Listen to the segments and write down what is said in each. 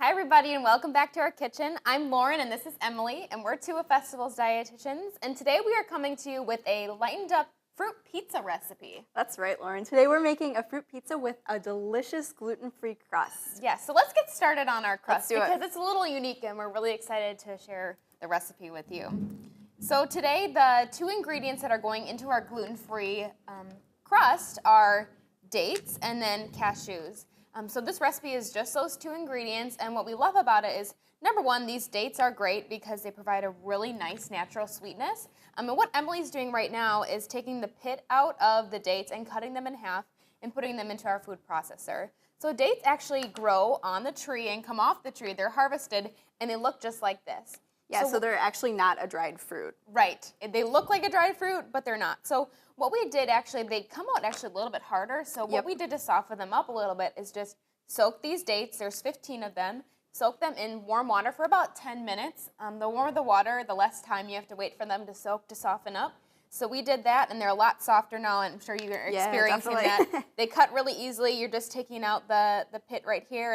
Hi everybody and welcome back to our kitchen. I'm Lauren and this is Emily and we're two of Festival's dietitians, and today we are coming to you with a lightened up fruit pizza recipe. That's right, Lauren. Today we're making a fruit pizza with a delicious gluten-free crust. Yeah, so let's get started on our crust because it. it's a little unique and we're really excited to share the recipe with you. So today the two ingredients that are going into our gluten-free crust are dates and then cashews. So this recipe is just those two ingredients, and what we love about it is, number one, these dates are great because they provide a really nice natural sweetness. And what Emily's doing right now is taking the pit out of the dates and cutting them in half and putting them into our food processor. So dates actually grow on the tree and come off the tree. They're harvested and they look just like this. Yeah, so they're actually not a dried fruit. Right. They look like a dried fruit, but they're not. So what we did actually, they come out actually a little bit harder. So what we did to soften them up a little bit is just soak these dates. There's 15 of them. Soak them in warm water for about 10 minutes. The warmer the water, the less time you have to wait for them to soak to soften up. So we did that, and they're a lot softer now, and I'm sure you're experiencing that. They cut really easily. You're just taking out the pit right here,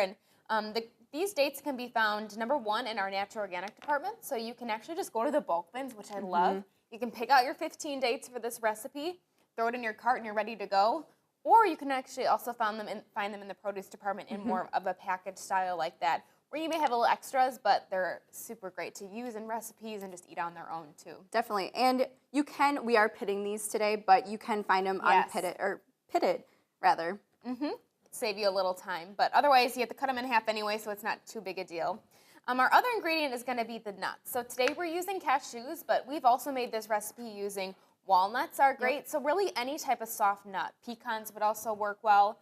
and these dates can be found, number one, in our natural organic department. So you can actually just go to the bulk bins, which I love. You can pick out your 15 dates for this recipe, throw it in your cart, and you're ready to go. Or you can actually also find them in the produce department in more of a packaged style like that, where you may have a little extras, but they're super great to use in recipes and just eat on their own too. Definitely. And we are pitting these today, but you can find them unpitted, or pitted, rather. Save you a little time, but otherwise you have to cut them in half anyway, so it's not too big a deal. Our other ingredient is going to be the nuts. So today we're using cashews, but we've also made this recipe using walnuts are great. So really any type of soft nut. Pecans would also work well.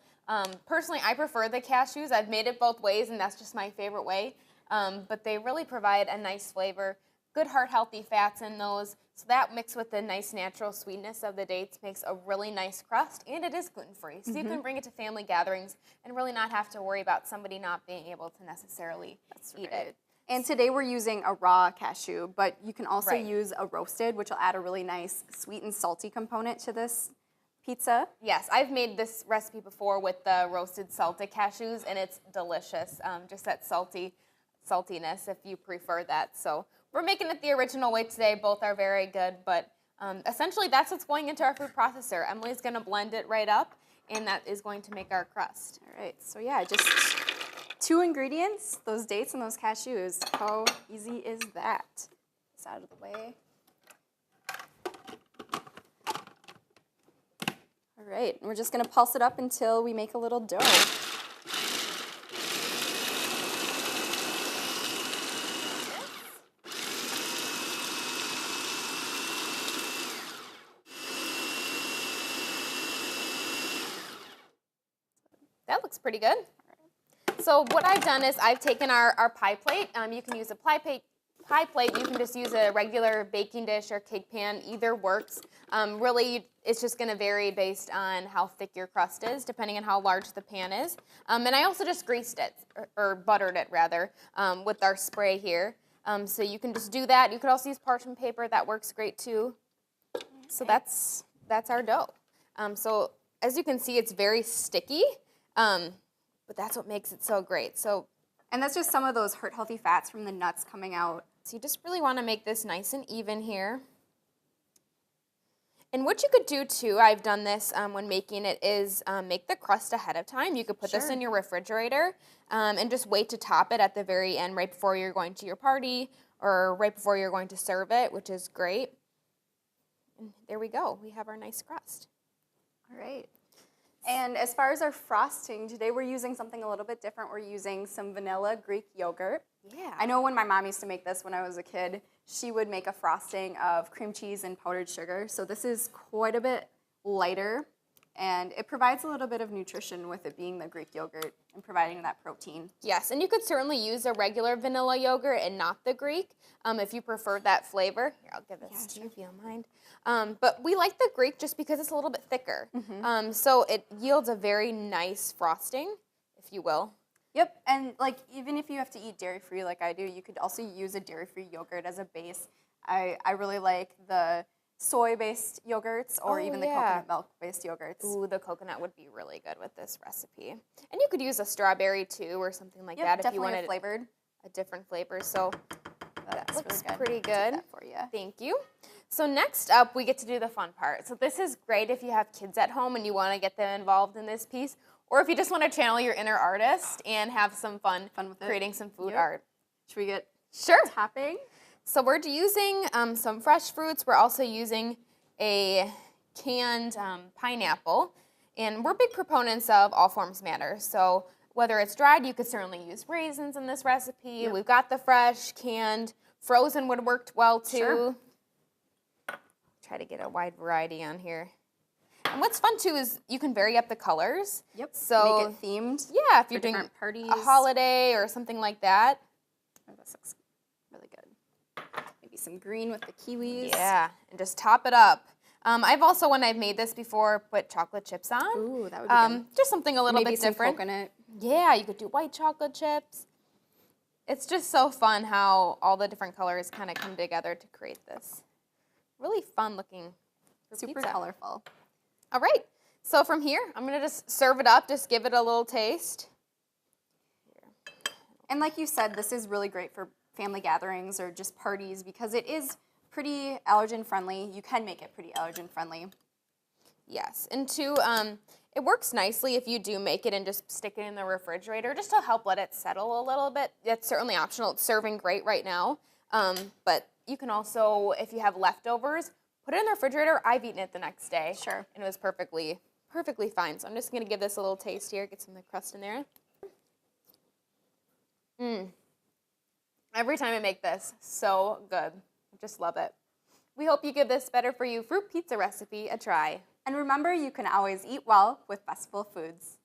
Personally, I prefer the cashews. I've made it both ways, and that's just my favorite way. But they really provide a nice flavor. Good heart-healthy fats in those. So that mixed with the nice natural sweetness of the dates makes a really nice crust, and it is gluten-free. So you can bring it to family gatherings and really not have to worry about somebody not being able to necessarily eat it. And today we're using a raw cashew, but you can also use a roasted, which will add a really nice sweet and salty component to this pizza. Yes, I've made this recipe before with the roasted salted cashews, and it's delicious. Just that saltiness if you prefer that. So we're making it the original way today. Both are very good, but essentially that's what's going into our food processor. Emily's going to blend it right up, and that is going to make our crust. All right, so yeah, just 2 ingredients, those dates and those cashews. How easy is that? This out of the way. All right, and we're just going to pulse it up until we make a little dough. That looks pretty good. So what I've done is I've taken our pie plate. You can use a pie plate. You can just use a regular baking dish or cake pan. Either works. Really, it's just going to vary based on how thick your crust is, depending on how large the pan is. And I also just greased it, or buttered it rather, with our spray here. So you can just do that. You could also use parchment paper. That works great too. So that's our dough. So as you can see, it's very sticky. But that's what makes it so great. And that's just some of those heart-healthy fats from the nuts coming out. So you just really want to make this nice and even here. And what you could do too, I've done this when making it, is make the crust ahead of time. You could put this in your refrigerator and just wait to top it at the very end, right before you're going to your party or right before you're going to serve it, which is great. And there we go. We have our nice crust. All right. And as far as our frosting, today we're using something a little bit different. We're using some vanilla Greek yogurt. Yeah. I know when my mom used to make this when I was a kid, she would make a frosting of cream cheese and powdered sugar. So this is quite a bit lighter, and it provides a little bit of nutrition with it being the Greek yogurt and providing that protein. Yes, and you could certainly use a regular vanilla yogurt and not the Greek if you prefer that flavor. Here, I'll give this to you if you don't mind. But we like the Greek just because it's a little bit thicker. So it yields a very nice frosting, if you will. Yep, and like even if you have to eat dairy-free like I do, you could also use a dairy-free yogurt as a base. I really like the soy-based yogurts or Oh, even the yeah. coconut milk-based yogurts. Ooh, the coconut would be really good with this recipe. And you could use a strawberry too or something like Yep, that if you definitely wanted flavored. a different flavor. So that That's looks really good. pretty I'll good. do that for you. Thank you. So next up, we get to do the fun part. So this is great if you have kids at home and you want to get them involved in this piece, or if you just want to channel your inner artist and have some fun with it. creating some food Yep. art. Should we get Sure. tapping? So we're using some fresh fruits. We're also using a canned pineapple, and we're big proponents of all forms matter. So whether it's dried, you could certainly use raisins in this recipe. Yep. We've got the fresh, canned, frozen would work well too. Sure. Try to get a wide variety on here. And what's fun too is you can vary up the colors. Yep. So make it themed. yeah, if for you're doing different parties. a holiday or something like that. Oh, this looks really good. Maybe some green with the kiwis. Yeah, and just top it up. I've also, when I've made this before, put chocolate chips on. Ooh, that would be good. Just something a little Maybe bit some different. coconut. Yeah, you could do white chocolate chips. It's just so fun how all the different colors kind of come together to create this really fun looking Super pizza. colorful. All right, so from here, I'm gonna just serve it up, just give it a little taste. And like you said, this is really great for family gatherings or just parties because it is pretty allergen friendly. You can make it pretty allergen friendly. Yes, and two, it works nicely if you do make it and just stick it in the refrigerator just to help let it settle a little bit. It's certainly optional. It's serving great right now, but you can also, if you have leftovers, put it in the refrigerator. I've eaten it the next day. Sure. And it was perfectly fine. So I'm just going to give this a little taste here, get some of the crust in there. Every time I make this, so good. I just love it. We hope you give this Better For You fruit pizza recipe a try. And remember, you can always eat well with Festival Foods.